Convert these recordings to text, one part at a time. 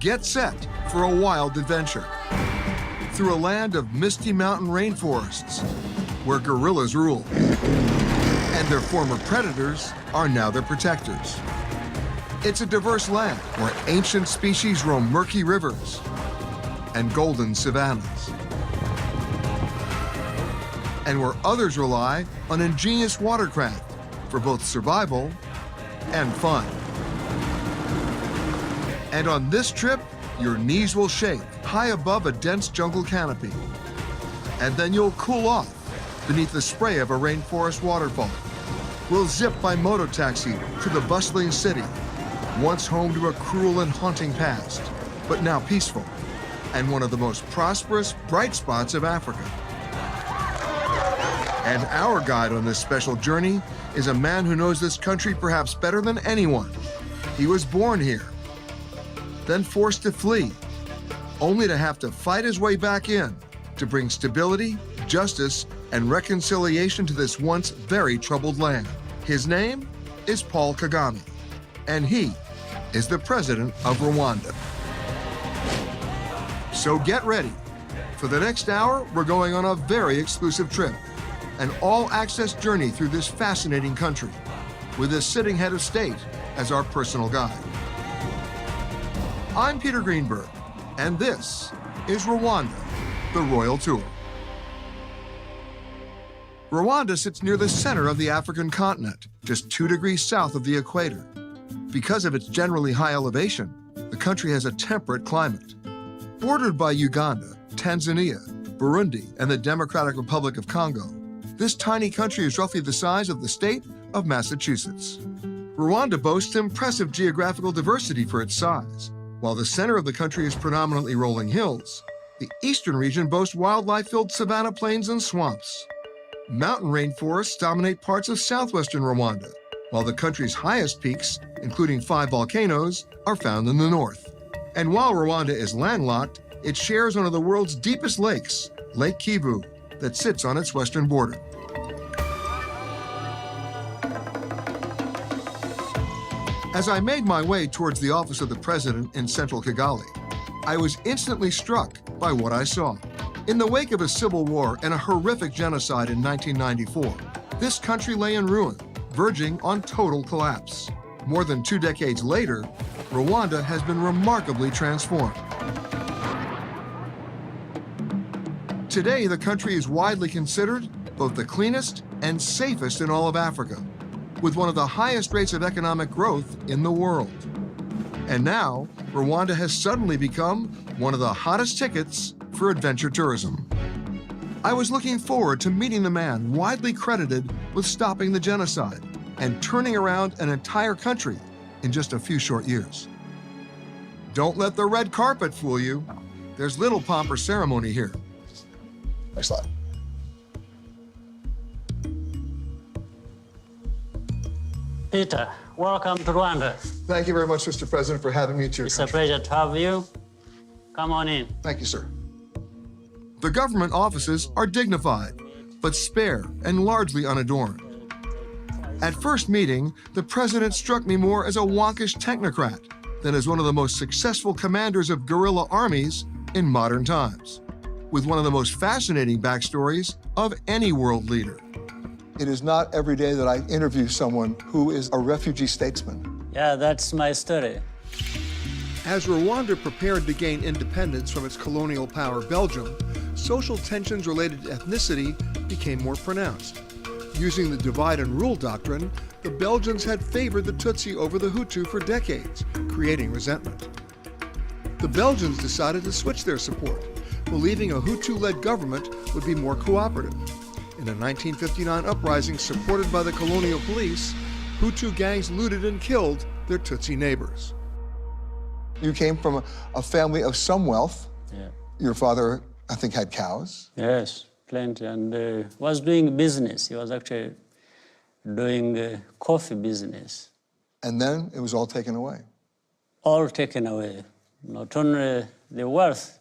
get set for a wild adventure through a land of misty mountain rainforests where gorillas rule, and their former predators are now their protectors. It's a diverse land where ancient species roam murky rivers and golden savannas, and where others rely on ingenious watercraft for both survival and fun. And on this trip, your knees will shake high above a dense jungle canopy. And then you'll cool off beneath the spray of a rainforest waterfall. We'll zip by mototaxi to the bustling city, once home to a cruel and haunting past, but now peaceful, and one of the most prosperous, bright spots of Africa. And our guide on this special journey is a man who knows this country perhaps better than anyone. He was born here, then forced to flee, only to have to fight his way back in to bring stability, justice, and reconciliation to this once very troubled land. His name is Paul Kagame, and he is the president of Rwanda. So get ready. For the next hour, we're going on a very exclusive trip, an all-access journey through this fascinating country, with a sitting head of state as our personal guide. I'm Peter Greenberg, and this is Rwanda, the Royal Tour. Rwanda sits near the center of the African continent, just 2 degrees south of the equator. Because of its generally high elevation, the country has a temperate climate. Bordered by Uganda, Tanzania, Burundi, and the Democratic Republic of Congo, this tiny country is roughly the size of the state of Massachusetts. Rwanda boasts impressive geographical diversity for its size. While the center of the country is predominantly rolling hills, the eastern region boasts wildlife-filled savanna plains and swamps. Mountain rainforests dominate parts of southwestern Rwanda, while the country's highest peaks, including 5 volcanoes, are found in the north. And while Rwanda is landlocked, it shares one of the world's deepest lakes, Lake Kivu, that sits on its western border. As I made my way towards the office of the president in central Kigali, I was instantly struck by what I saw. In the wake of a civil war and a horrific genocide in 1994, this country lay in ruin, verging on total collapse. More than 2 decades later, Rwanda has been remarkably transformed. Today, the country is widely considered both the cleanest and safest in all of Africa, with one of the highest rates of economic growth in the world. And now, Rwanda has suddenly become one of the hottest tickets for adventure tourism. I was looking forward to meeting the man widely credited with stopping the genocide and turning around an entire country in just a few short years. Don't let the red carpet fool you. There's little pomp or ceremony here. Next slide. Peter, welcome to Rwanda. Thank you very much, Mr. President, for having me to your It's country. a pleasure to have you. Come on in. Thank you, sir. The government offices are dignified, but spare and largely unadorned. At first meeting, the president struck me more as a wonkish technocrat than as one of the most successful commanders of guerrilla armies in modern times, with one of the most fascinating backstories of any world leader. It is not every day that I interview someone who is a refugee statesman. Yeah, that's my story. As Rwanda prepared to gain independence from its colonial power, Belgium, social tensions related to ethnicity became more pronounced. Using the divide and rule doctrine, the Belgians had favored the Tutsi over the Hutu for decades, creating resentment. The Belgians decided to switch their support, believing a Hutu-led government would be more cooperative. In a 1959 uprising supported by the colonial police, Hutu gangs looted and killed their Tutsi neighbors. You came from a family of some wealth. Yeah. Your father, I think, had cows. Yes, plenty. And was doing business. He was actually doing coffee business. And then it was all taken away. All taken away. Not only the wealth,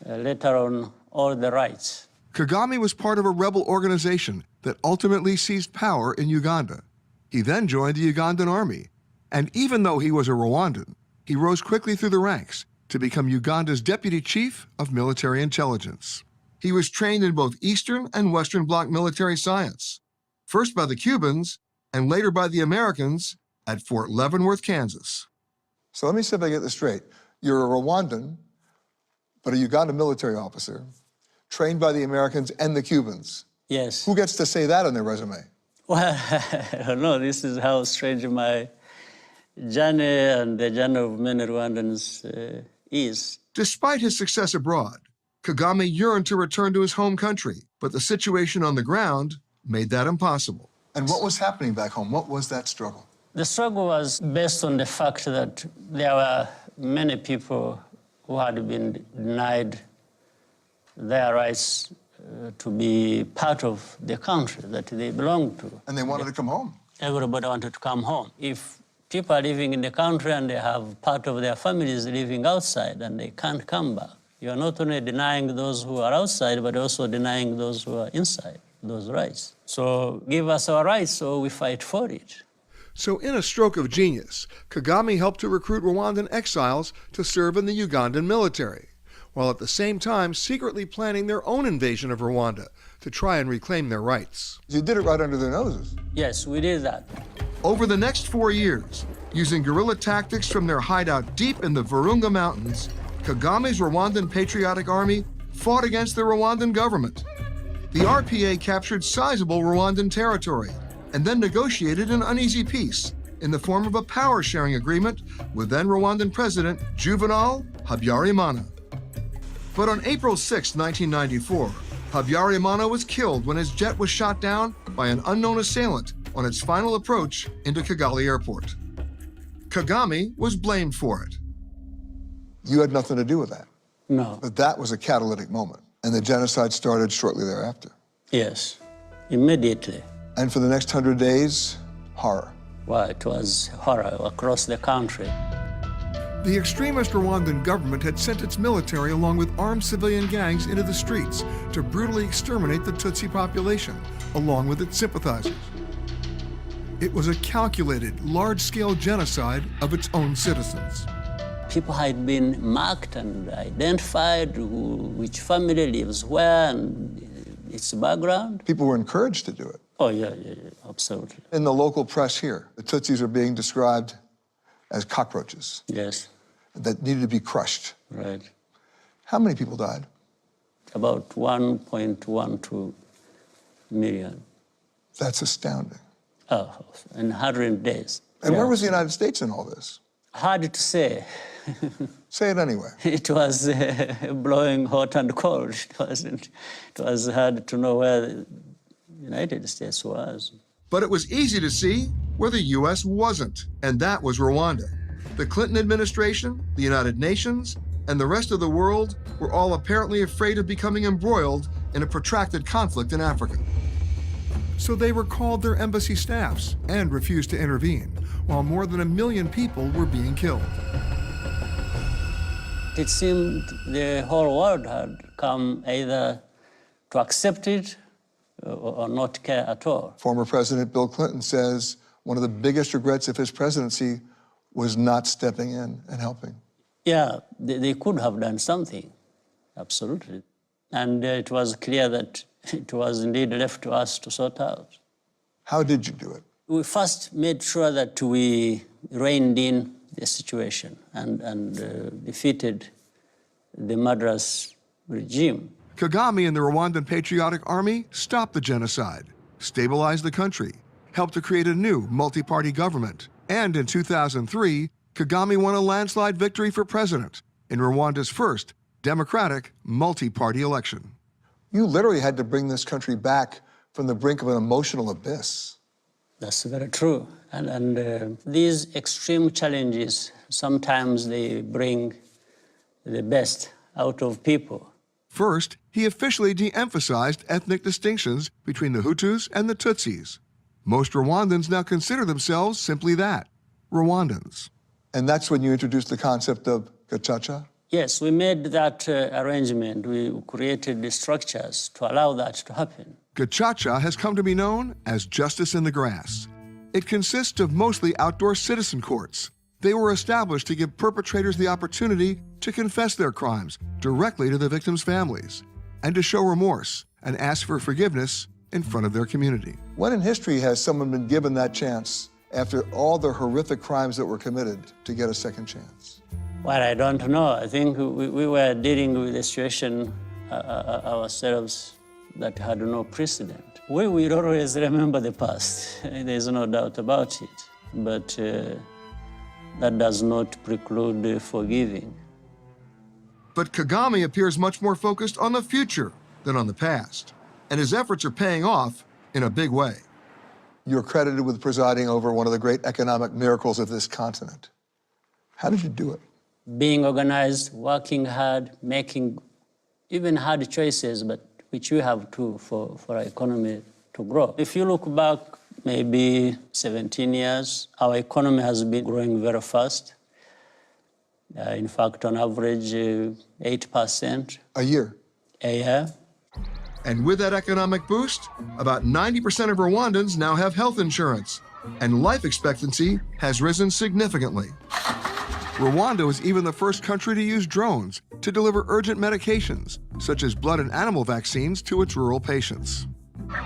later on, all the rights. Kagame was part of a rebel organization that ultimately seized power in Uganda. He then joined the Ugandan army, and even though he was a Rwandan, he rose quickly through the ranks to become Uganda's Deputy Chief of Military Intelligence. He was trained in both Eastern and Western Bloc military science, first by the Cubans and later by the Americans at Fort Leavenworth, Kansas. So let me see if I get this straight. You're a Rwandan, but a Ugandan military officer, trained by the Americans and the Cubans. Yes. Who gets to say that on their resume? Well, I don't know. This is how strange my journey and the journey of many Rwandans is. Despite his success abroad, Kagame yearned to return to his home country, but the situation on the ground made that impossible. And what was happening back home? What was that struggle? The struggle was based on the fact that there were many people who had been denied their rights to be part of the country that they belonged to. And they wanted to come home. Everybody wanted to come home. If people are living in the country and they have part of their families living outside and they can't come back, you are not only denying those who are outside, but also denying those who are inside those rights. So give us our rights, so we fight for it. So in a stroke of genius, Kagame helped to recruit Rwandan exiles to serve in the Ugandan military, while at the same time secretly planning their own invasion of Rwanda to try and reclaim their rights. You did it right under their noses. Yes, we did that. Over the next 4 years, using guerrilla tactics from their hideout deep in the Virunga Mountains, Kagame's Rwandan Patriotic Army fought against the Rwandan government. The RPA captured sizable Rwandan territory and then negotiated an uneasy peace in the form of a power-sharing agreement with then Rwandan President Juvenal Habyarimana. But on April 6, 1994, Habyarimana was killed when his jet was shot down by an unknown assailant on its final approach into Kigali Airport. Kagame was blamed for it. You had nothing to do with that. No. But that was a catalytic moment, and the genocide started shortly thereafter. Yes, immediately. And for the next 100 days, horror. Well, it was horror across the country. The extremist Rwandan government had sent its military along with armed civilian gangs into the streets to brutally exterminate the Tutsi population, along with its sympathizers. It was a calculated, large-scale genocide of its own citizens. People had been marked and identified which family lives where and its background. People were encouraged to do it. Oh, yeah, absolutely. In the local press here, the Tutsis are being described as cockroaches Yes, that needed to be crushed. right. How many people died? About 1.12 million. That's astounding. Oh, in 100 days. And where was the United States in all this? Hard to say. Say it anyway. It was blowing hot and cold. It was hard to know where the United States was. But it was easy to see where the U.S. wasn't, and that was Rwanda. The Clinton administration, the United Nations, and the rest of the world were all apparently afraid of becoming embroiled in a protracted conflict in Africa. So they recalled their embassy staffs and refused to intervene, while more than 1 million people were being killed. It seemed the whole world had come either to accept it or not care at all. Former President Bill Clinton says one of the biggest regrets of his presidency was not stepping in and helping. Yeah, they could have done something, absolutely. And it was clear that it was indeed left to us to sort out. How did you do it? We first made sure that we reined in the situation and defeated the murderous regime. Kagame and the Rwandan Patriotic Army stopped the genocide, stabilized the country, helped to create a new multi-party government, and in 2003, Kagame won a landslide victory for president in Rwanda's first democratic multi-party election. You literally had to bring this country back from the brink of an emotional abyss. That's very true. And these extreme challenges, sometimes they bring the best out of people. First, he officially de-emphasized ethnic distinctions between the Hutus and the Tutsis. Most Rwandans now consider themselves simply that, Rwandans. And that's when you introduced the concept of Gacaca? Yes, we made that arrangement. We created the structures to allow that to happen. Gacaca has come to be known as justice in the grass. It consists of mostly outdoor citizen courts, They were established to give perpetrators the opportunity to confess their crimes directly to the victims' families and to show remorse and ask for forgiveness in front of their community. When in history has someone been given that chance after all the horrific crimes that were committed to get a second chance? Well, I don't know. I think we were dealing with a situation ourselves that had no precedent. We will always remember the past. There's no doubt about it. But that does not preclude forgiving. But Kagame appears much more focused on the future than on the past, and his efforts are paying off in a big way. You're credited with presiding over one of the great economic miracles of this continent. How did you do it? Being organized, working hard, making even hard choices, but which we have to for our economy to grow. If you look back maybe 17 years, our economy has been growing very fast. In fact, on average, 8% A year. a year. And with that economic boost, about 90% of Rwandans now have health insurance, and life expectancy has risen significantly. Rwanda was even the first country to use drones to deliver urgent medications, such as blood and animal vaccines, to its rural patients.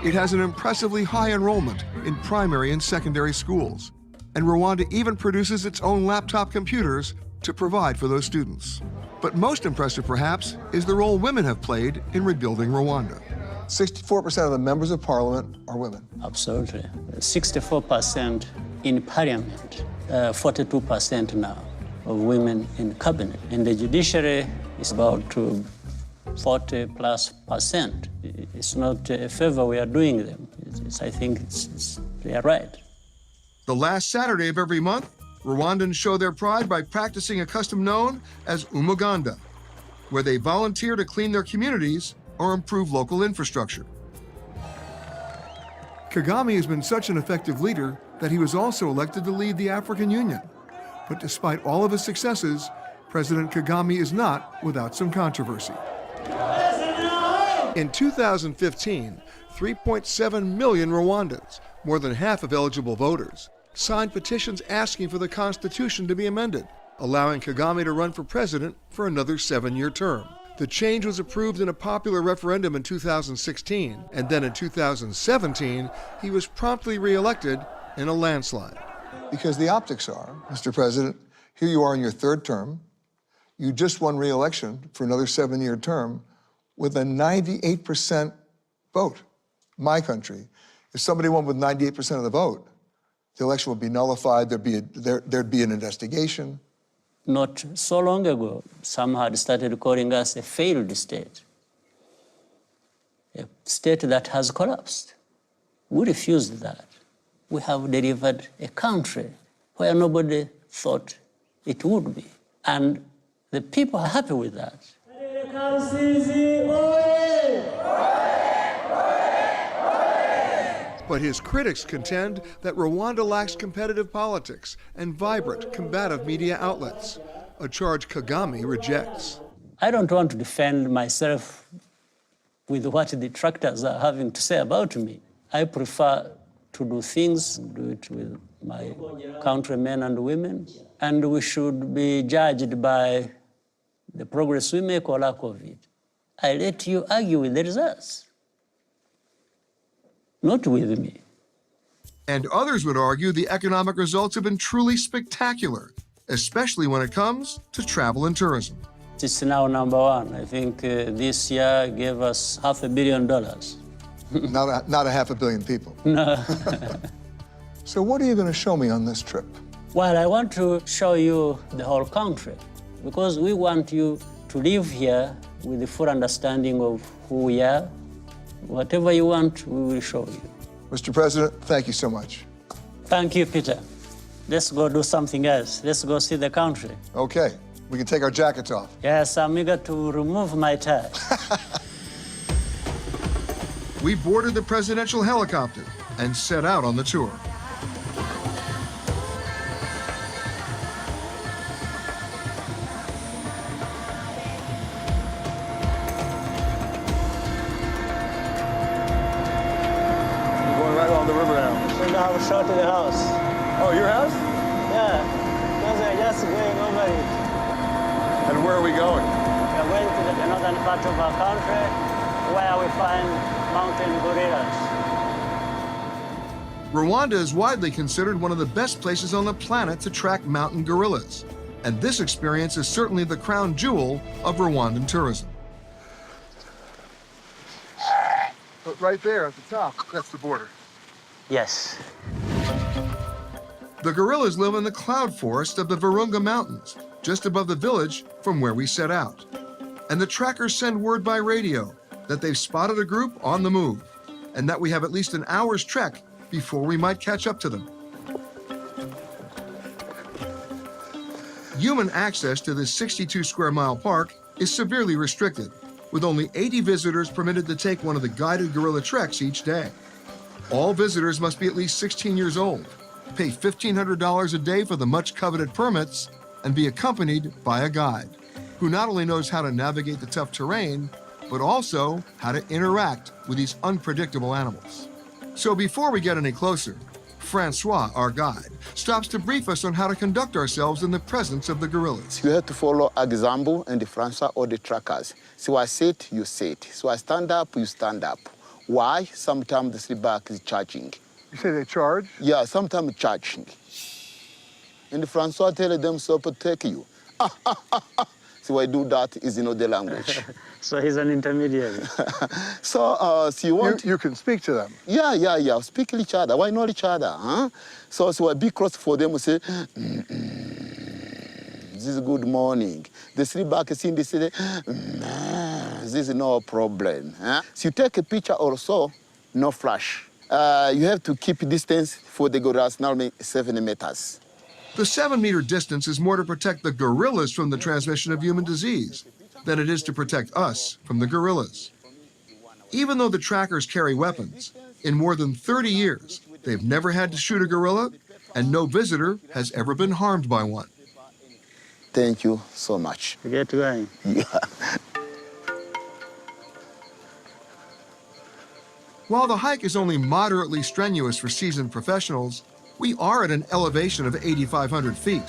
It has an impressively high enrollment in primary and secondary schools, and Rwanda even produces its own laptop computers to provide for those students. But most impressive, perhaps, is the role women have played in rebuilding Rwanda. 64% of the members of parliament are women. Absolutely. 64% in parliament, 42% now of women in cabinet. In the judiciary, it's about 40+%. It's not a favor we are doing them. I think they are right. The last Saturday of every month, Rwandans show their pride by practicing a custom known as umuganda, where they volunteer to clean their communities or improve local infrastructure. Kagame has been such an effective leader that he was also elected to lead the African Union. But despite all of his successes, President Kagame is not without some controversy. In 2015, 3.7 million Rwandans, more than half of eligible voters, signed petitions asking for the Constitution to be amended, allowing Kagame to run for president for another 7-year term. The change was approved in a popular referendum in 2016, and then in 2017, he was promptly re-elected in a landslide. Because the optics are, Mr. President, here you are in your 3rd term. You just won re-election for another 7-year term with a 98% vote. My country, if somebody won with 98% of the vote, the election would be nullified, there'd be an investigation. Not so long ago, some had started calling us a failed state, a state that has collapsed. We refused that. We have delivered a country where nobody thought it would be. And the people are happy with that. But his critics contend that Rwanda lacks competitive politics and vibrant, combative media outlets, a charge Kagame rejects. I don't want to defend myself with what the detractors are having to say about me. I prefer to do things, do it with my countrymen and women, and we should be judged by the progress we make or lack of it. I let you argue with the results, not with me. And others would argue the economic results have been truly spectacular, especially when it comes to travel and tourism. It's now #1. I think this year gave us $500 million. Not a half a billion people. No. So what are you going to show me on this trip? Well, I want to show you the whole country because we want you to live here with the full understanding of who we are. Whatever you want, we will show you. Mr. President, thank you so much. Thank you, Peter. Let's go do something else. Let's go see the country. Okay, we can take our jackets off. Yes, I'm eager to remove my tie. We boarded the presidential helicopter and set out on the tour. We're going right along the river now. So now I'll show to the house. Oh, your house? Yeah, that's just going over it. And where are we going? We are going to the northern part of our country where we find mountain gorillas. Rwanda is widely considered one of the best places on the planet to track mountain gorillas. And this experience is certainly the crown jewel of Rwandan tourism. But right there at the top, that's the border. Yes. The gorillas live in the cloud forest of the Virunga Mountains, just above the village from where we set out. And the trackers send word by radio that they've spotted a group on the move, and that we have at least an hour's trek before we might catch up to them. Human access to this 62-square-mile park is severely restricted, with only 80 visitors permitted to take one of the guided gorilla treks each day. All visitors must be at least 16 years old, pay $1,500 a day for the much-coveted permits, and be accompanied by a guide, who not only knows how to navigate the tough terrain, but also how to interact with these unpredictable animals. So before we get any closer, Francois, our guide, stops to brief us on how to conduct ourselves in the presence of the gorillas. You have to follow example and the Francois or the trackers. So I sit, you sit. So I stand up, you stand up. Why? Sometimes the sleep back is charging. You say they charge? Yeah, sometimes charging. And the Francois tell them so protect you. So I do that is the language. So he's an intermediary. So you want... You can speak to them. Yeah. Speak each other. Why not each other? Huh? So I be cross for them and say, this is good morning. The sleep back is in the city, this is no problem. Huh? So you take a picture also, no flash. You have to keep distance for the gorillas, normally 7 meters. The 7-meter distance is more to protect the gorillas from the transmission of human disease than it is to protect us from the gorillas. Even though the trackers carry weapons, in more than 30 years, they've never had to shoot a gorilla, and no visitor has ever been harmed by one. Thank you so much. Get going. Yeah. While the hike is only moderately strenuous for seasoned professionals, we are at an elevation of 8,500 feet,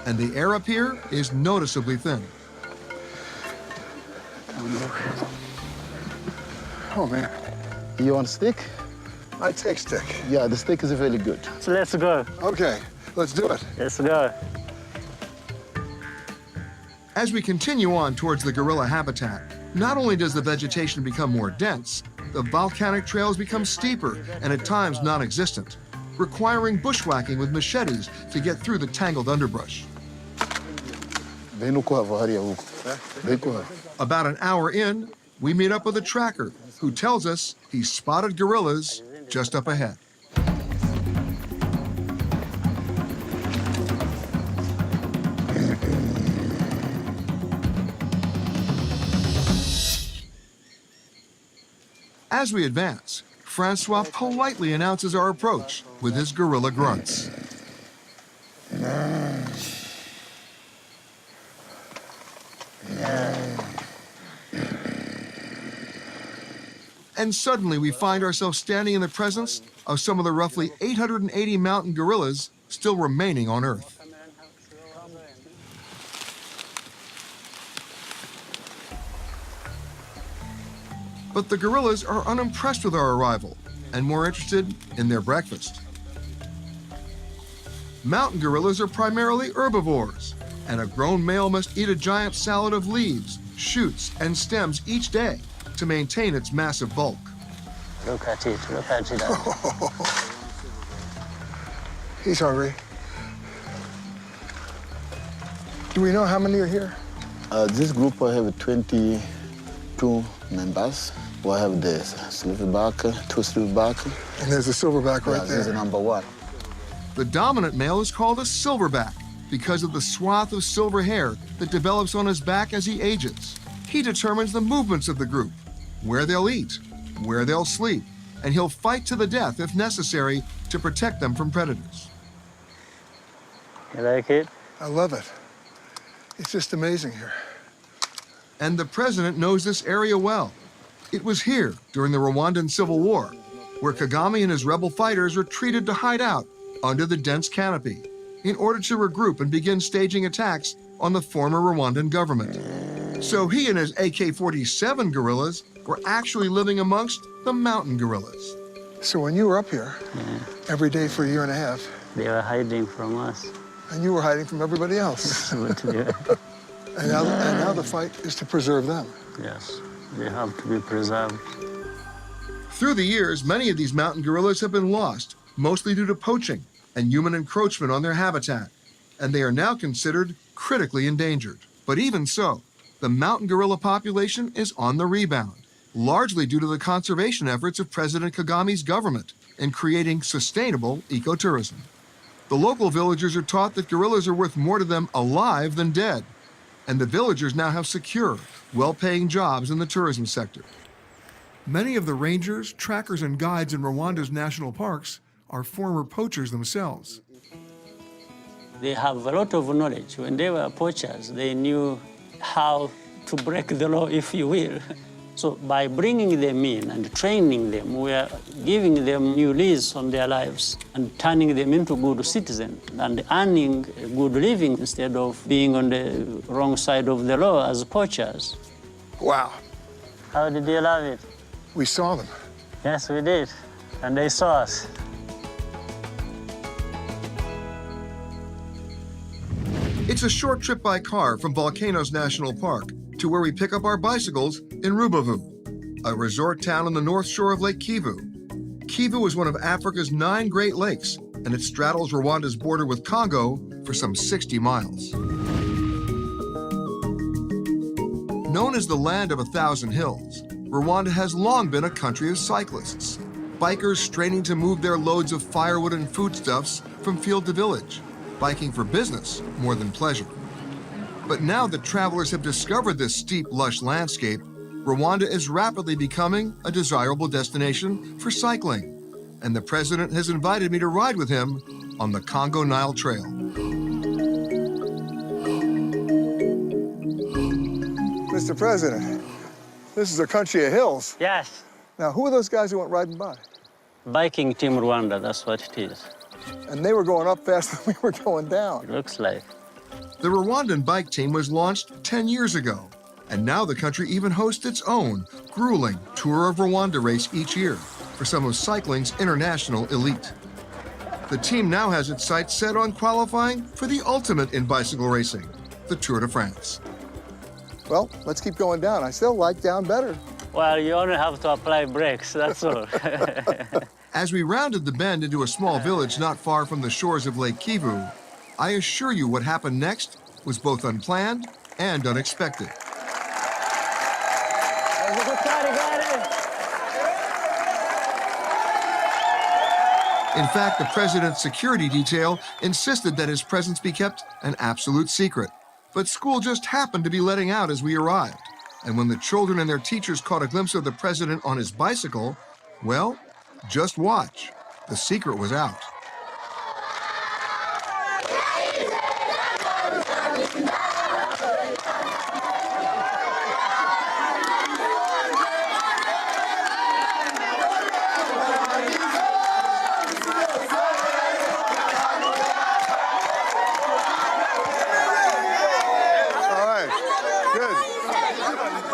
and the air up here is noticeably thin. Oh, man. You want stick? I take stick. Yeah, the stick is very good. So let's go. Okay, let's do it. Let's go. As we continue on towards the gorilla habitat, not only does the vegetation become more dense, the volcanic trails become steeper and at times non-existent, requiring bushwhacking with machetes to get through the tangled underbrush. About an hour in, we meet up with a tracker who tells us he's spotted gorillas just up ahead. As we advance, Francois politely announces our approach with his gorilla grunts. And suddenly we find ourselves standing in the presence of some of the roughly 880 mountain gorillas still remaining on Earth. But the gorillas are unimpressed with our arrival and more interested in their breakfast. Mountain gorillas are primarily herbivores, and a grown male must eat a giant salad of leaves, shoots, and stems each day to maintain its massive bulk. Look at it. Look at it. He's hungry. Do we know how many are here? This group will have 22 members. We'll have the silverback, 2 silverback. And there's a silverback right This is there. number 1. The dominant male is called a silverback because of the swath of silver hair that develops on his back as he ages. He determines the movements of the group, where they'll eat, where they'll sleep, and he'll fight to the death if necessary to protect them from predators. You like it? I love it. It's just amazing here. And the president knows this area well. It was here during the Rwandan Civil War, where Kagame and his rebel fighters retreated to hide out under the dense canopy. in order to regroup and begin staging attacks on the former Rwandan government. So he and his AK-47 guerrillas were actually living amongst the mountain guerrillas. So when you were up here every day for a year and a half, They were hiding from us. and you were hiding from everybody else, But, and now the fight is to preserve them. yes, they have to be preserved. Through the years, many of these mountain gorillas have been lost, mostly due to poaching and human encroachment on their habitat, and they are now considered critically endangered. But even so, the mountain gorilla population is on the rebound, largely due to the conservation efforts of President Kagame's government in creating sustainable ecotourism. The local villagers are taught that gorillas are worth more to them alive than dead, and the villagers now have secure, well-paying jobs in the tourism sector. Many of the rangers, trackers, and guides in Rwanda's national parks are former poachers themselves. They have a lot of knowledge. When they were poachers, they knew how to break the law, if you will. So by bringing them in and training them, we are giving them new lease on their lives and turning them into good citizens and earning a good living instead of being on the wrong side of the law as poachers. Wow, How did you love it? we saw them. Yes, we did. And they saw us. It's a short trip by car from Volcanoes National Park to where we pick up our bicycles in Rubavu, a resort town on the north shore of Lake Kivu. Kivu is one of Africa's 9 Great Lakes, and it straddles Rwanda's border with Congo for some 60 miles. Known as the land of 1,000 hills, Rwanda has long been a country of cyclists, bikers straining to move their loads of firewood and foodstuffs from field to village, biking for business more than pleasure. But now that travelers have discovered this steep, lush landscape, Rwanda is rapidly becoming a desirable destination for cycling, and the president has invited me to ride with him on the Congo-Nile Trail. Mr. President, this is a country of hills. Yes. Now, who are those guys who went riding by? Biking Team Rwanda, that's what it is. And they were going up faster than we were going down. It looks like. The Rwandan bike team was launched 10 years ago, and now the country even hosts its own grueling Tour of Rwanda race each year for some of cycling's international elite. The team now has its sights set on qualifying for the ultimate in bicycle racing, the Tour de France. Well, let's keep going down. I still like down better. Well, you only have to apply brakes, that's all. As we rounded the bend into a small village not far from the shores of Lake Kivu, I assure you what happened next was both unplanned and unexpected. In fact, the president's security detail insisted that his presence be kept an absolute secret. But school just happened to be letting out as we arrived. And when the children and their teachers caught a glimpse of the president on his bicycle, well, just watch. The secret was out. All right, good.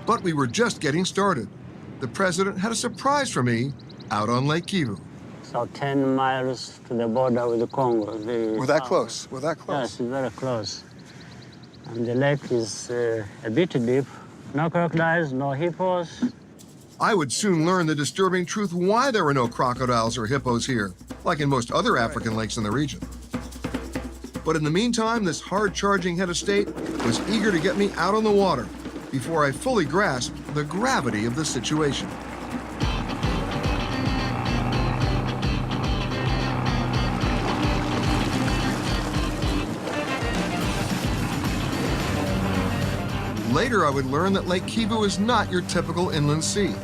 But we were just getting started. The president had a surprise for me out on Lake Kivu. So 10 miles to the border with the Congo. We're that close. We're that Yes, close. it's very close. And the lake is a bit deep. No crocodiles, no hippos. I would soon learn the disturbing truth why there were no crocodiles or hippos here, like in most other African lakes in the region. But in the meantime, this hard-charging head of state was eager to get me out on the water before I fully grasped the gravity of the situation. Later, I would learn that Lake Kivu is not your typical inland sea.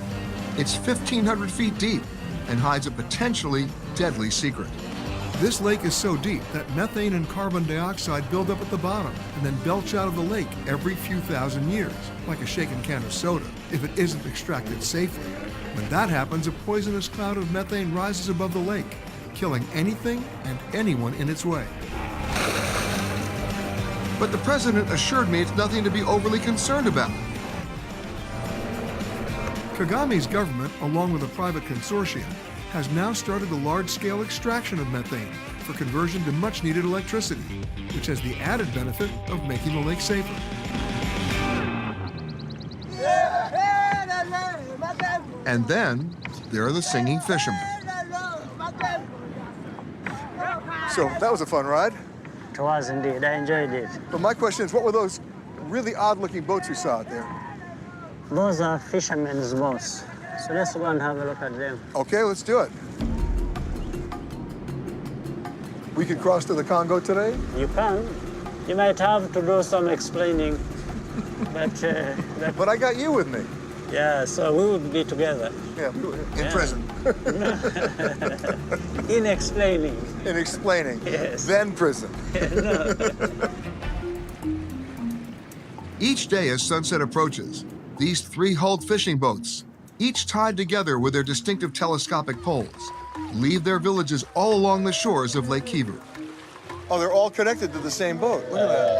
It's 1,500 feet deep and hides a potentially deadly secret. This lake is so deep that methane and carbon dioxide build up at the bottom and then belch out of the lake every few thousand years, like a shaken can of soda, if it isn't extracted safely. When that happens, a poisonous cloud of methane rises above the lake, killing anything and anyone in its way. But the president assured me it's nothing to be overly concerned about. Kagame's government, along with a private consortium, has now started a large-scale extraction of methane for conversion to much-needed electricity, which has the added benefit of making the lake safer. And then there are the singing fishermen. So that was a fun ride. It was indeed. I enjoyed it. But my question is, what were those really odd-looking boats you saw out there? Those are fishermen's boats. So let's go and have a look at them. Okay, let's do it. We could cross to the Congo today? You can. You might have to do some explaining, but But I got you with me. yeah, so we would be together Yeah, in prison. in explaining. In explaining. Yes. Then prison. Each day as sunset approaches, these 3 hulled fishing boats, each tied together with their distinctive telescopic poles, leave their villages all along the shores of Lake Kivu. Oh, they're all connected to the same boat. Look at that.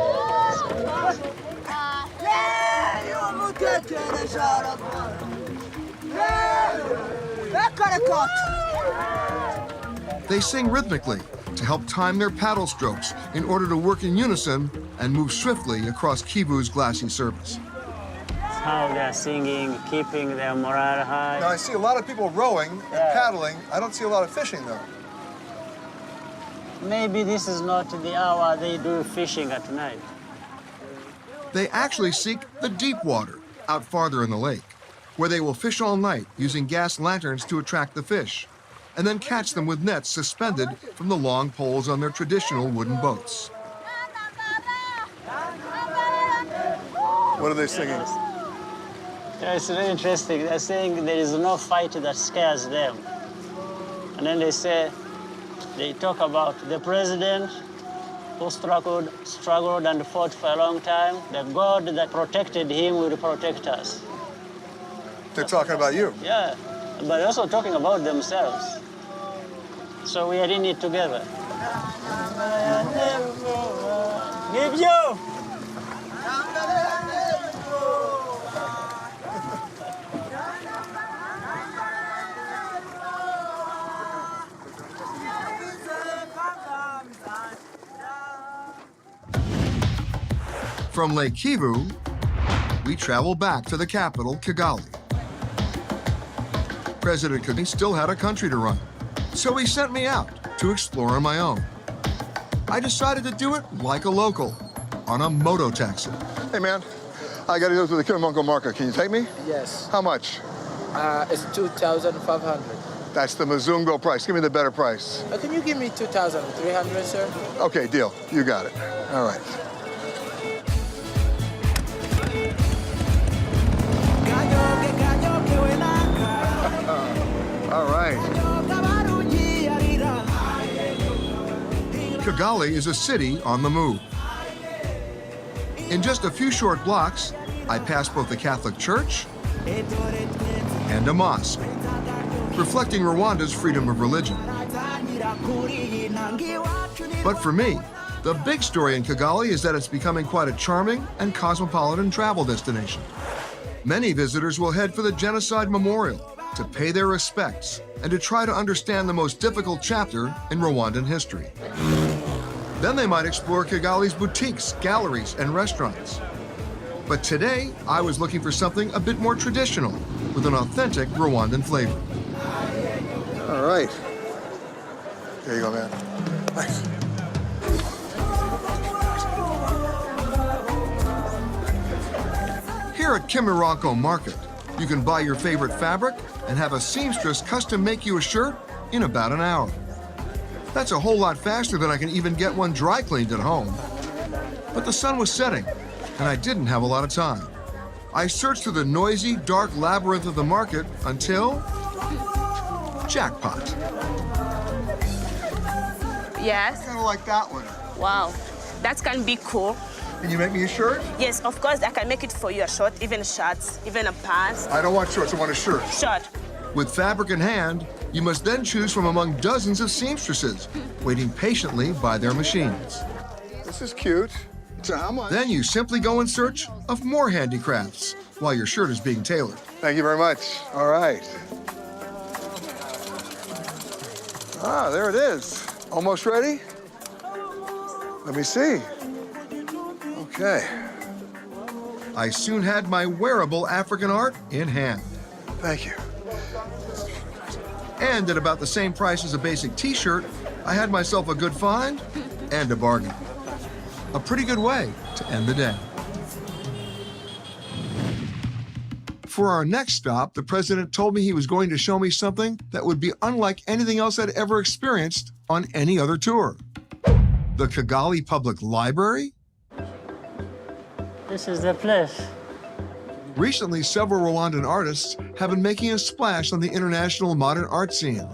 They sing rhythmically to help time their paddle strokes in order to work in unison and move swiftly across Kivu's glassy surface. How they're singing, keeping their morale high. Now, I see a lot of people rowing and paddling. I don't see a lot of fishing, though. Maybe this is not the hour they do fishing at night. They actually seek the deep water out farther in the lake, where they will fish all night using gas lanterns to attract the fish, and then catch them with nets suspended from the long poles on their traditional wooden boats. What are they singing? Yeah, it's very interesting. They're saying there is no fight that scares them. And then they talk about the president who struggled and fought for a long time. The God that protected him will protect us. They're talking about you. Yeah, but also talking about themselves. So we are in it together. Give you! From Lake Kivu, we travel back to the capital, Kigali. President Kagame still had a country to run, so he sent me out to explore on my own. I decided to do it like a local, on a moto taxi. Hey, man, I got to go to the Kilimanjaro market. Can you take me? Yes. How much? It's 2,500. That's the Mzungo price. Give me the better price. Can you give me 2,300, sir? Okay, deal. You got it. All right. All right. Kigali is a city on the move. In just a few short blocks, I pass both the Catholic Church and a mosque, reflecting Rwanda's freedom of religion. But for me, the big story in Kigali is that it's becoming quite a charming and cosmopolitan travel destination. Many visitors will head for the Genocide Memorial to pay their respects and to try to understand the most difficult chapter in Rwandan history. Then they might explore Kigali's boutiques, galleries, and restaurants. But today, I was looking for something a bit more traditional, with an authentic Rwandan flavor. All right. There you go, man. Thanks. Here at Kimironko Market, you can buy your favorite fabric and have a seamstress custom make you a shirt in about an hour. That's a whole lot faster than I can even get one dry cleaned at home. But the sun was setting, and I didn't have a lot of time. I searched through the noisy, dark labyrinth of the market until jackpot. Yes. Kind of like that one. Wow. That can be cool. Can you make me a shirt? Yes, of course, I can make it for you a short, even shorts, even a pants. I don't want shorts, I want a shirt. Short. With fabric in hand, you must then choose from among dozens of seamstresses, waiting patiently by their machines. This is cute. So how much? Then you simply go in search of more handicrafts while your shirt is being tailored. Thank you very much. All right. Ah, there it is. Almost ready? Let me see. Okay. I soon had my wearable African art in hand. Thank you. And at about the same price as a basic t-shirt, I had myself a good find and a bargain. A pretty good way to end the day. For our next stop, the president told me he was going to show me something that would be unlike anything else I'd ever experienced on any other tour. The Kigali Public Library? This is the place. Recently, several Rwandan artists have been making a splash on the international modern art scene,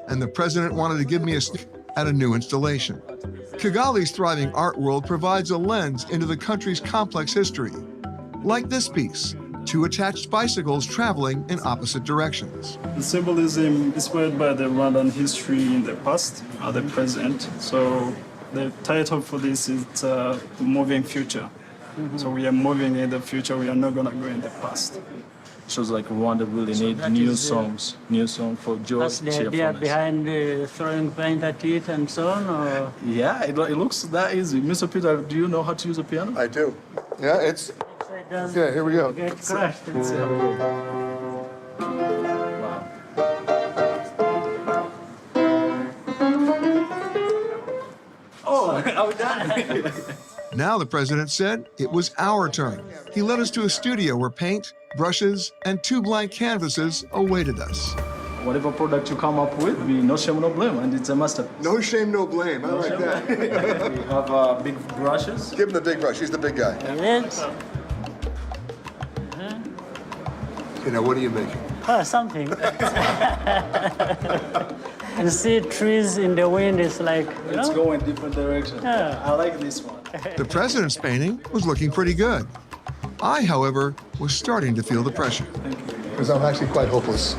and the president wanted to give me a sneak at a new installation. Kigali's thriving art world provides a lens into the country's complex history. Like this piece, two attached bicycles traveling in opposite directions. The symbolism inspired by the Rwandan history in the past or the present. So the title for this is Moving Future. So we are moving in the future, we are not gonna go in the past. Shows like Rwanda really need new songs for joy, That's the idea cheerfulness. behind throwing paint at it and so on, or? Yeah, it looks that easy. Mr. Peter, do you know how to use a piano? I do. Yeah, it's. It doesn't Yeah, here we go. get crushed. Now the president said it was our turn. He led us to a studio where paint, brushes, and two blank canvases awaited us. Whatever product you come up with, we no shame, no blame, and it's a masterpiece. No shame, no blame. I like that. We have big brushes. Give him the big brush. He's the big guy. Yes. Okay, now what are you making? Oh, something. You see trees in the wind, it's like, you It's know? going different direction. Yeah. I like this one. The president's painting was looking pretty good. I, however, was starting to feel the pressure. Because I'm actually quite hopeless.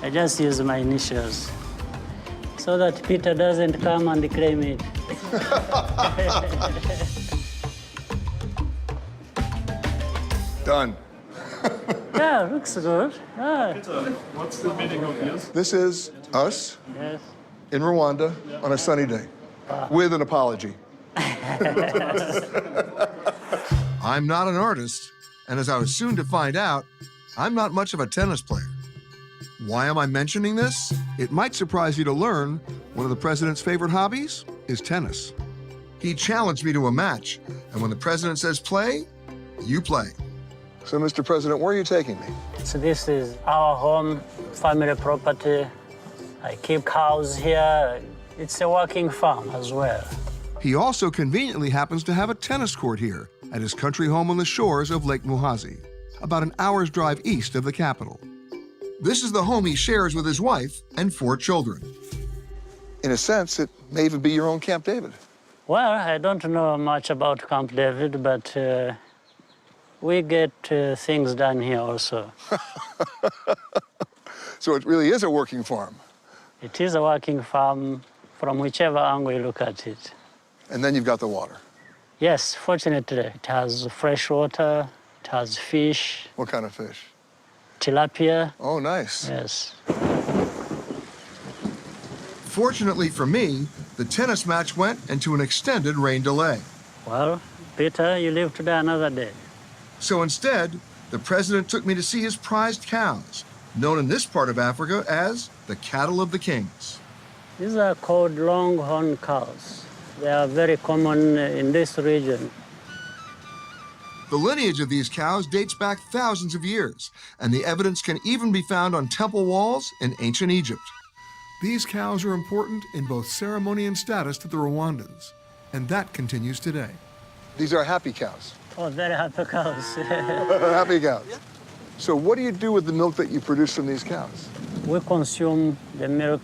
I just use my initials so that Peter doesn't come and claim it. Done. Yeah, looks good. Ah, What's the meaning of this? This is us yes. in Rwanda on a sunny day with an apology. I'm not an artist, and as I was soon to find out, I'm not much of a tennis player. Why am I mentioning this? It might surprise you to learn one of the president's favorite hobbies is tennis. He challenged me to a match, and when the president says play, you play. So, Mr. President, where are you taking me? So this is our home, family property. I keep cows here. It's a working farm as well. He also conveniently happens to have a tennis court here at his country home on the shores of Lake Muhazi, about an hour's drive east of the capital. This is the home he shares with his wife and 4 children. In a sense, it may even be your own Camp David. Well, I don't know much about Camp David, but we get things done here also. So it really is a working farm. It is a working farm from whichever angle you look at it. And then you've got the water. Yes, fortunately, it has fresh water, it has fish, What kind of fish? tilapia. Oh, nice. Yes. Fortunately for me, the tennis match went into an extended rain delay. Well, Peter, you live to die another day. So instead, the president took me to see his prized cows, known in this part of Africa as the cattle of the kings. These are called longhorn cows. They are very common in this region. The lineage of these cows dates back thousands of years, and the evidence can even be found on temple walls in ancient Egypt. These cows are important in both ceremony and status to the Rwandans, And that continues today. These are happy cows. Oh, very happy cows. Happy cows. So what do you do with the milk that you produce from these cows? We consume the milk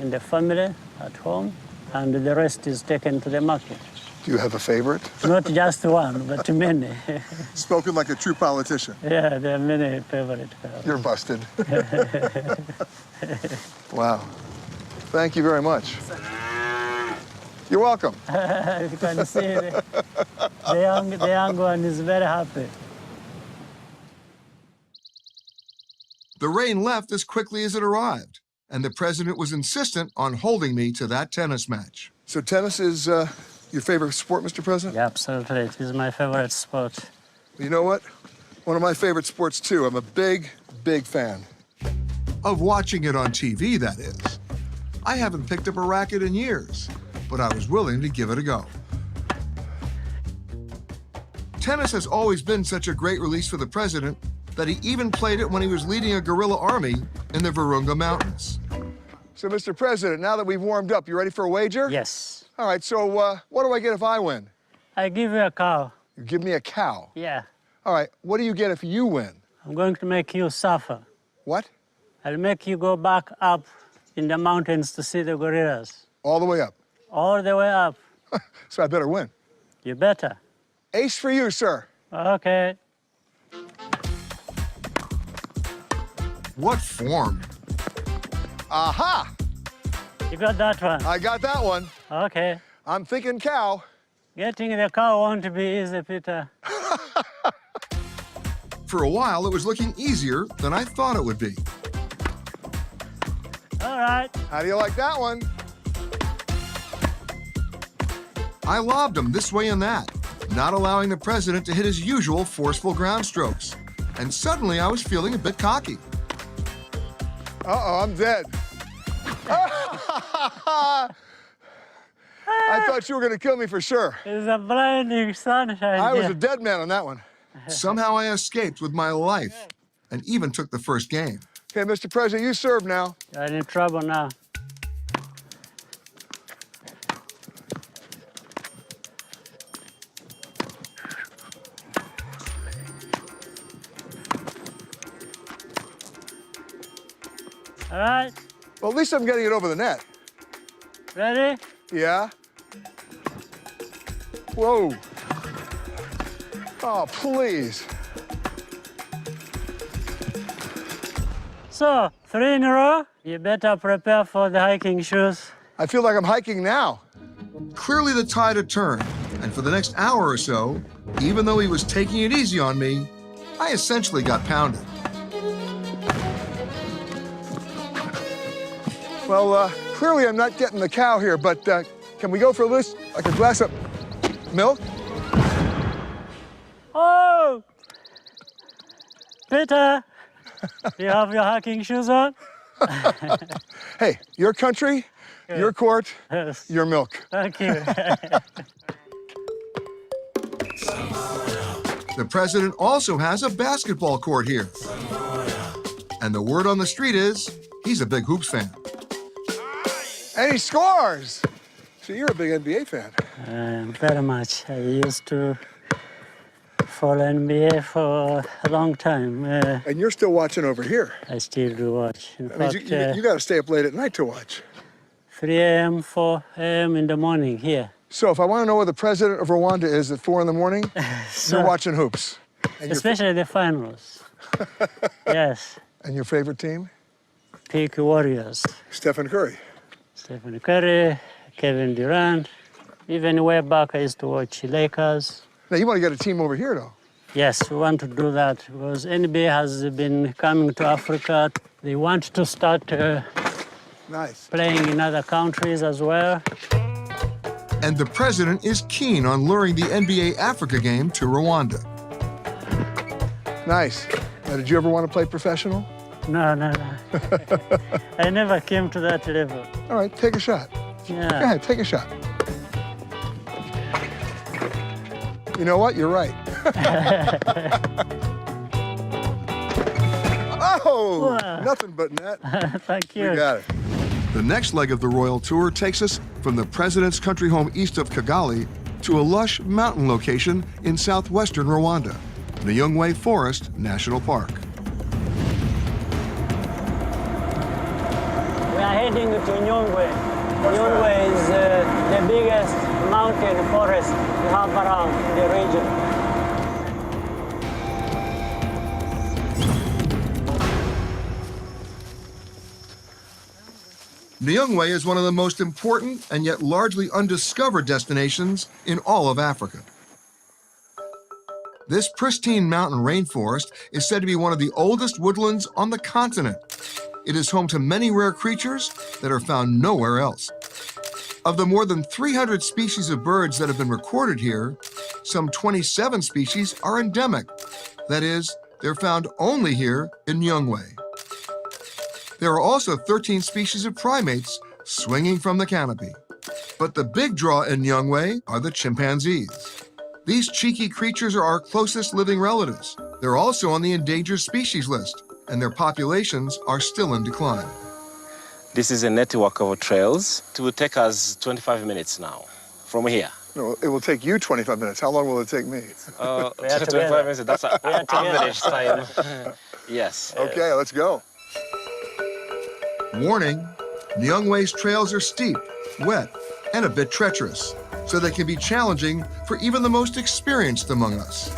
in the family at home, and the rest is taken to the market. Do you have a favorite? Not just one, but many. Spoken like a true politician. Yeah, there are many favorite cows. You're busted. Wow. Thank you very much. You're welcome. You can see the young one is very happy. The rain left as quickly as it arrived, and the president was insistent on holding me to that tennis match. So tennis is your favorite sport, Mr. President? Yeah, absolutely. It is my favorite sport. You know what? One of my favorite sports, too. I'm a big, big fan. Of watching it on TV, that is. I haven't picked up a racket in years, but I was willing to give it a go. Tennis has always been such a great release for the president that he even played it when he was leading a guerrilla army in the Virunga Mountains. So, Mr. President, now that we've warmed up, you ready for a wager? Yes. All right, so what do I get if I win? I give you a cow. You give me a cow. Yeah. All right, what do you get if you win? I'm going to make you suffer. What? I'll make you go back up in the mountains to see the gorillas. All the way up. All the way up. So I better win. You better. Ace for you, sir. Okay. What form? Aha! You got that one. I got that one. Okay. I'm thinking cow. Getting the cow won't be easy, Peter. For a while, it was looking easier than I thought it would be. All right. How do you like that one? I lobbed him this way and that, not allowing the president to hit his usual forceful ground strokes. And suddenly, I was feeling a bit cocky. Uh-oh, I'm dead. I thought you were going to kill me for sure. It's a blinding sunshine. I was here. a dead man on that one. Somehow I escaped with my life and even took the first game. Okay, Mr. President, you serve now. You're in trouble now. All right. Well, at least I'm getting it over the net. Ready? Yeah? Whoa. Oh, please. So, 3 in a row. You better prepare for the hiking shoes. I feel like I'm hiking now. Clearly, the tide had turned, and for the next hour or so, even though he was taking it easy on me, I essentially got pounded. Well, clearly I'm not getting the cow here, but can we go for this? Like a glass of milk? Oh! Peter, you have your hiking shoes on? Hey, your country, your court, Yes. your milk. Thank you. The president also has a basketball court here. And the word on the street is he's a big hoops fan. And he scores! So you're a big NBA fan. Very much. I used to follow NBA for a long time. And you're still watching over here. I still do watch. In That means fact, you got to stay up late at night to watch. 3 a.m., 4 a.m. in the morning here. So if I want to know where the president of Rwanda is at 4 in the morning, you're watching hoops. And Especially the finals. Yes. And your favorite team? Peak Warriors. Stephen Curry. Stephen Curry, Kevin Durant. Even way back, I used to watch Lakers. Now, you want to get a team over here, though. Yes, we want to do that because NBA has been coming to Africa. They want to start Nice. playing in other countries as well. And the president is keen on luring the NBA Africa game to Rwanda. Nice. Now, did you ever want to play professional? No. I never came to that level. All right, take a shot. Yeah. Go ahead, take a shot. You know what? You're right. Oh, Wow. nothing but net. Thank you. You got it. The next leg of the royal tour takes us from the president's country home east of Kigali to a lush mountain location in southwestern Rwanda, Nyungwe Forest National Park. We are heading to Nyungwe. Nyungwe is the biggest mountain forest we have around in the region. Nyungwe is one of the most important and yet largely undiscovered destinations in all of Africa. This pristine mountain rainforest is said to be one of the oldest woodlands on the continent. It is home to many rare creatures that are found nowhere else. Of the more than 300 species of birds that have been recorded here, some 27 species are endemic. That is, they're found only here in Nyungwe. There are also 13 species of primates swinging from the canopy. But the big draw in Nyungwe are the chimpanzees. These cheeky creatures are our closest living relatives. They're also on the endangered species list, and their populations are still in decline. This is a network of trails. It will take us 25 minutes now from here. No, it will take you 25 minutes. How long will it take me? 25 minutes, that's our average time. Yes. Okay, let's go. Warning, Nyungwe's trails are steep, wet, and a bit treacherous, so they can be challenging for even the most experienced among us.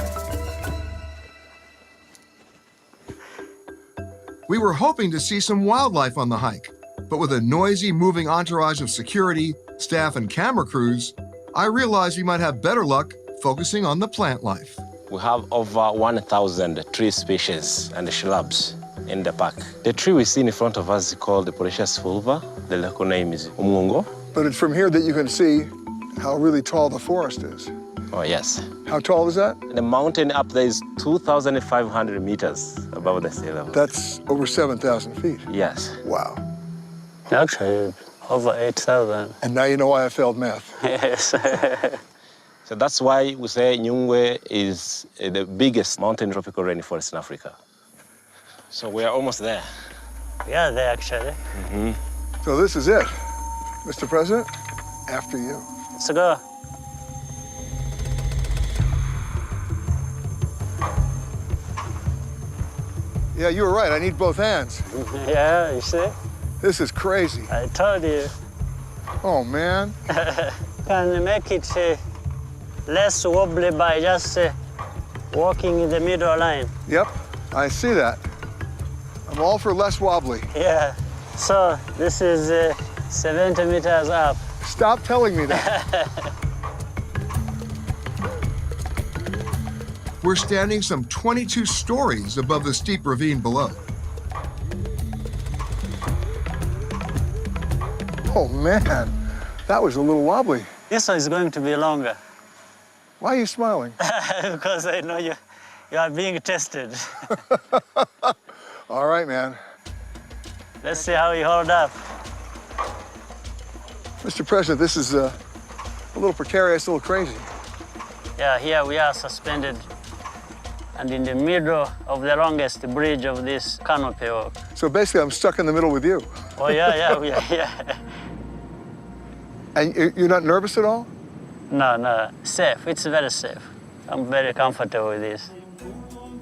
We were hoping to see some wildlife on the hike, but with a noisy, moving entourage of security, staff, and camera crews, I realized we might have better luck focusing on the plant life. We have over 1,000 tree species and shrubs in the park. The tree we see in front of us is called the Polycharis fulva. The local name is Umwungo. But it's from here that you can see how really tall the forest is. Oh, yes. How tall is that? The mountain up there is 2,500 meters above the sea level. That's over 7,000 feet. Yes. Wow. Actually, over 8,000. And now you know why I failed math. Yes. So that's why we say Nyungwe is the biggest mountain tropical rainforest in Africa. So we are almost there. We are there, actually. So this is it. Mr. President, after you. Let's go. Yeah, you were right. I need both hands. Yeah, you see? This is crazy. I told you. Oh, man. Can make it less wobbly by just walking in the middle line. Yep, I see that. I'm all for less wobbly. Yeah. So this is 70 meters up. Stop telling me that. We're standing some 22 stories above the steep ravine below. Oh, man. That was a little wobbly. This one is going to be longer. Why are you smiling? Because I know you are being tested. All right, man. Let's see how you hold up. Mr. President, this is a little precarious, a little crazy. Yeah, here we are suspended and in the middle of the longest bridge of this canopy walk. So basically, I'm stuck in the middle with you. Oh, yeah. And you're not nervous at all? No, safe. It's very safe. I'm very comfortable with this.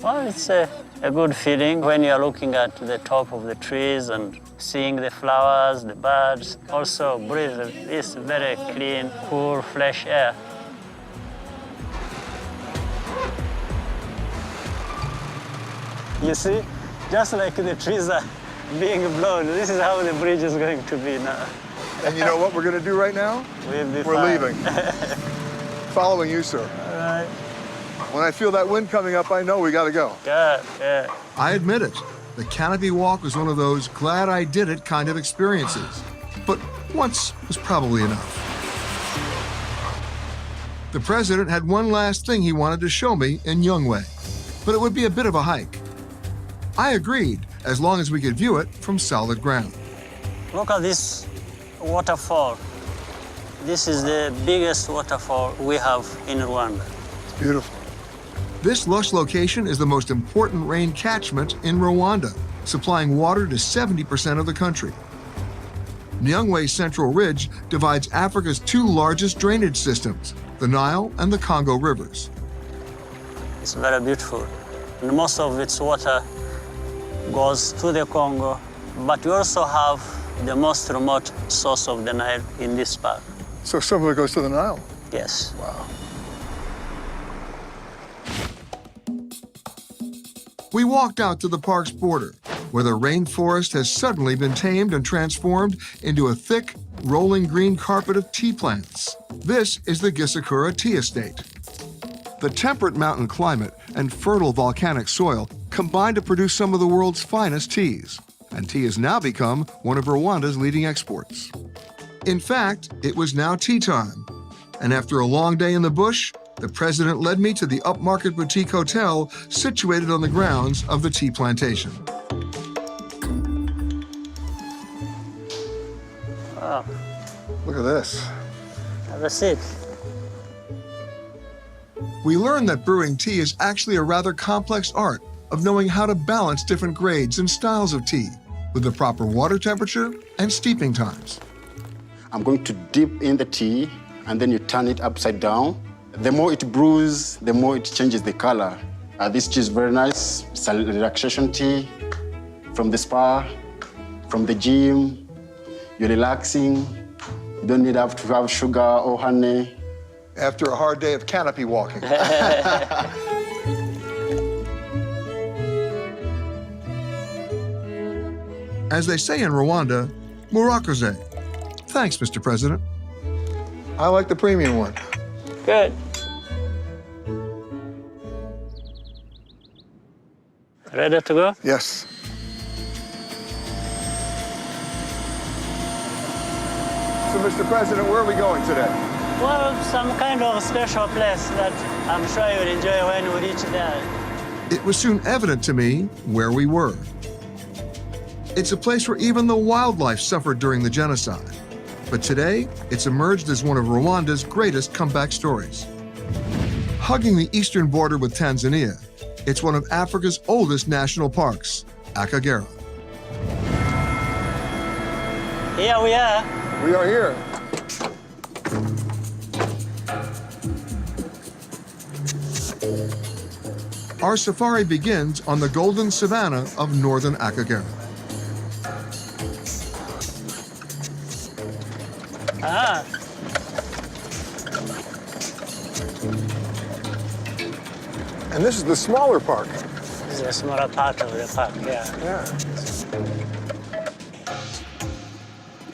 Well, it's a good feeling when you're looking at the top of the trees and seeing the flowers, the birds. Also, breathe this very clean, cool, fresh air. You see, just like the trees are being blown, this is how the bridge is going to be now. And you know what we're going to do right now? We're fine. Leaving. Following you, sir. All right. When I feel that wind coming up, I know we got to go. Good. I admit it, the canopy walk was one of those glad I did it kind of experiences. But once was probably enough. The president had one last thing he wanted to show me in Nyungwe, but it would be a bit of a hike. I agreed, as long as we could view it from solid ground. Look at this waterfall. This is the biggest waterfall we have in Rwanda. It's beautiful. This lush location is the most important rain catchment in Rwanda, supplying water to 70% of the country. Nyungwe Central Ridge divides Africa's two largest drainage systems, the Nile and the Congo rivers. It's very beautiful. And most of its water goes to the Congo, but we also have the most remote source of the Nile in this park. So some of it goes to the Nile. Yes. Wow. We walked out to the park's border, where the rainforest has suddenly been tamed and transformed into a thick, rolling green carpet of tea plants. This is the Gisakura Tea Estate. The temperate mountain climate and fertile volcanic soil combine to produce some of the world's finest teas, and tea has now become one of Rwanda's leading exports. In fact, it was now tea time, and after a long day in the bush, the president led me to the upmarket boutique hotel situated on the grounds of the tea plantation. Wow. Look at this. Have a seat. We learned that brewing tea is actually a rather complex art of knowing how to balance different grades and styles of tea with the proper water temperature and steeping times. I'm going to dip in the tea, and then you turn it upside down. The more it brews, the more it changes the color. This tea is very nice. It's a relaxation tea from the spa, from the gym. You're relaxing. You don't need to have sugar or honey. After a hard day of canopy walking. As they say in Rwanda, Murakoze. Thanks, Mr. President. I like the premium one. Good. Ready to go? Yes. So, Mr. President, where are we going today? Well, some kind of special place that I'm sure you'll enjoy when we reach there. It was soon evident to me where we were. It's a place where even the wildlife suffered during the genocide. But today, it's emerged as one of Rwanda's greatest comeback stories. Hugging the eastern border with Tanzania, it's one of Africa's oldest national parks, Akagera. Here we are. We are here. Our safari begins on the golden savanna of northern Akagera. Ah, And this is the smaller park. this is a smaller part of the park, yeah. Yeah.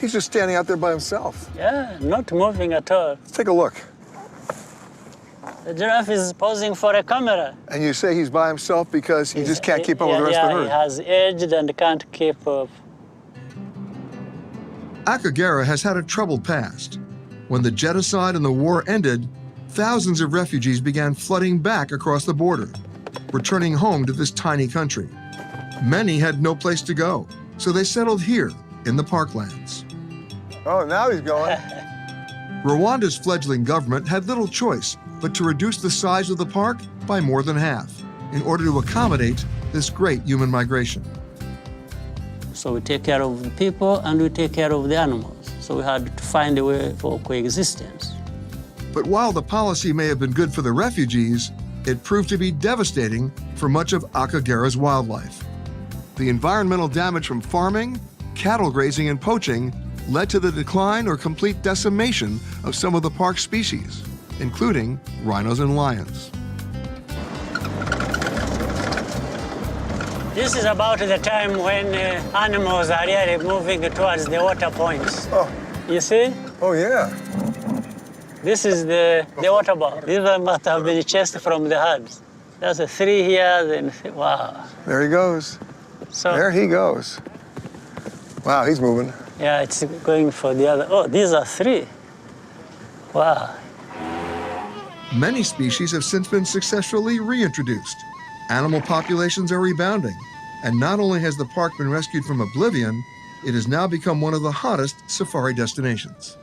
He's just standing out there by himself. Yeah, not moving at all. Let's take a look. The giraffe is posing for a camera. And you say he's by himself because he just can't keep up with the rest of the herd. He has aged and can't keep up. Akagera has had a troubled past. When the genocide and the war ended, thousands of refugees began flooding back across the border, returning home to this tiny country. Many had no place to go, so they settled here in the parklands. Oh, now he's going. Rwanda's fledgling government had little choice but to reduce the size of the park by more than half in order to accommodate this great human migration. So we take care of the people and we take care of the animals. So we had to find a way for coexistence. But while the policy may have been good for the refugees, it proved to be devastating for much of Akagera's wildlife. The environmental damage from farming, cattle grazing, and poaching led to the decline or complete decimation of some of the park's species, including rhinos and lions. This is about the time when animals are really moving towards the water points. Oh. You see? Oh, yeah. This is the water ball. These ones must have been chased from the herds. There's a 3 here, then wow. There he goes. So There he goes. Wow, he's moving. yeah, it's going for the other. Oh, these are 3. Wow. Many species have since been successfully reintroduced. Animal populations are rebounding, and not only has the park been rescued from oblivion, it has now become one of the hottest safari destinations.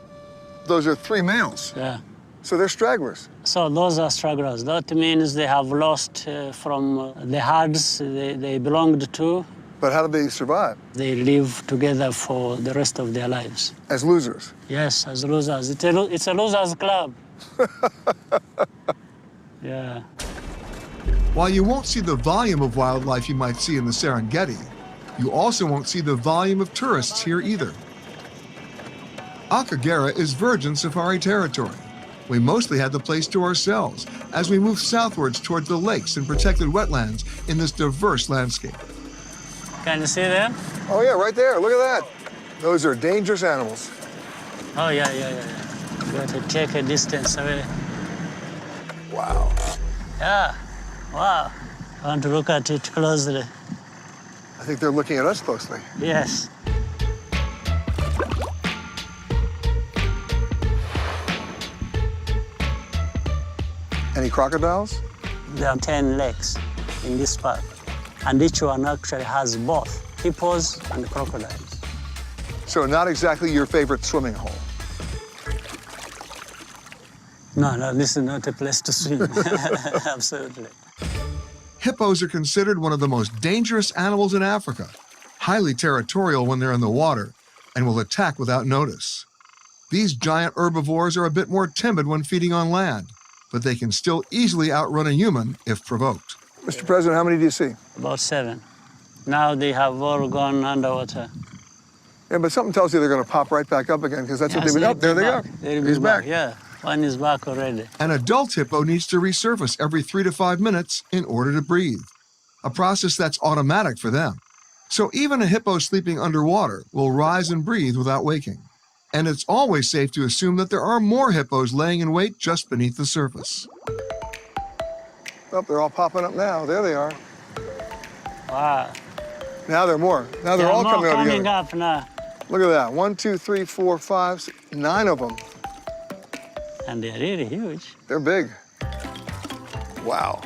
Those are 3 males. Yeah. So they're stragglers. So those are stragglers. That means they have lost from the herds they belonged to, But how do they survive? They live together for the rest of their lives. As losers. Yes, as losers. It's a losers club. Yeah. While you won't see the volume of wildlife you might see in the Serengeti, you also won't see the volume of tourists here either. Akagera is virgin safari territory. We mostly had the place to ourselves as we moved southwards towards the lakes and protected wetlands in this diverse landscape. Can you see them? Oh, yeah, right there. Look at that. Those are dangerous animals. Oh, yeah. You got to take a distance away. Wow. Yeah. Wow. I want to look at it closely. I think they're looking at us closely. Yes. Any crocodiles? There are 10 lakes in this park, and each one actually has both hippos and crocodiles. So not exactly your favorite swimming hole. No, this is not a place to swim. Absolutely. Hippos are considered one of the most dangerous animals in Africa, highly territorial when they're in the water, and will attack without notice. These giant herbivores are a bit more timid when feeding on land, but they can still easily outrun a human if provoked. Mr. President, how many do you see? About 7. Now they have all gone underwater. Yeah, but something tells you they're going to pop right back up again because that's what Yes, they've been up. There they go. They'll be He's back. Yeah, one is back already. An adult hippo needs to resurface every 3 to 5 minutes in order to breathe, a process that's automatic for them. So even a hippo sleeping underwater will rise and breathe without waking. And it's always safe to assume that there are more hippos laying in wait just beneath the surface. Oh, they're all popping up now. There they are. Wow. Now there are more. Now they're all more coming coming together. up now. Look at that. 1, 2, 3, 4, 5, 6, 9 of them. And they're really huge. They're big. Wow.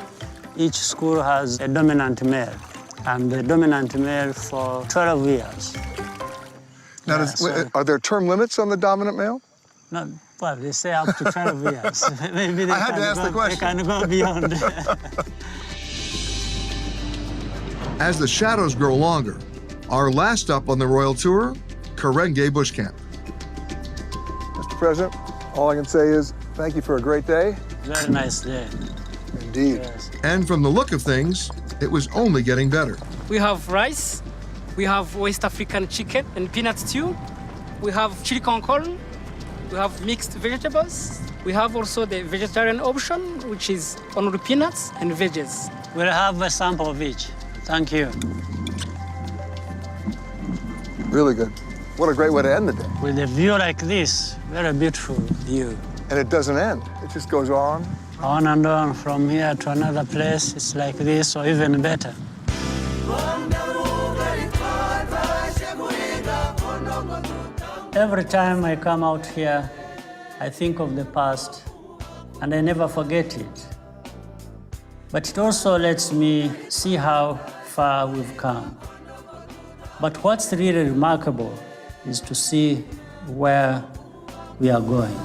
Each school has a dominant male, and the dominant male for 12 years. Now, Yeah, so- are there term limits on the dominant male? No, well, they say up to 12 years. Maybe they I had to ask the question. They can go beyond. As the shadows grow longer, our last stop on the Royal Tour, Karenge Bush Camp. Mr. President, all I can say is thank you for a great day. Very nice day. Indeed. Yes. And from the look of things, it was only getting better. We have rice, we have West African chicken and peanut stew, we have chili con carne, we have mixed vegetables, we have also the vegetarian option, which is only peanuts and veggies. We'll have a sample of each. Thank you. Really good. What a great way to end the day. With a view like this, very beautiful view. And it doesn't end. It just goes on. On and on from here to another place, it's like this or even better. Every time I come out here, I think of the past and I never forget it. But it also lets me see how far we've come. But what's really remarkable is to see where we are going.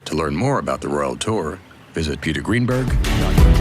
To learn more about the Royal Tour, visit petergreenberg.com.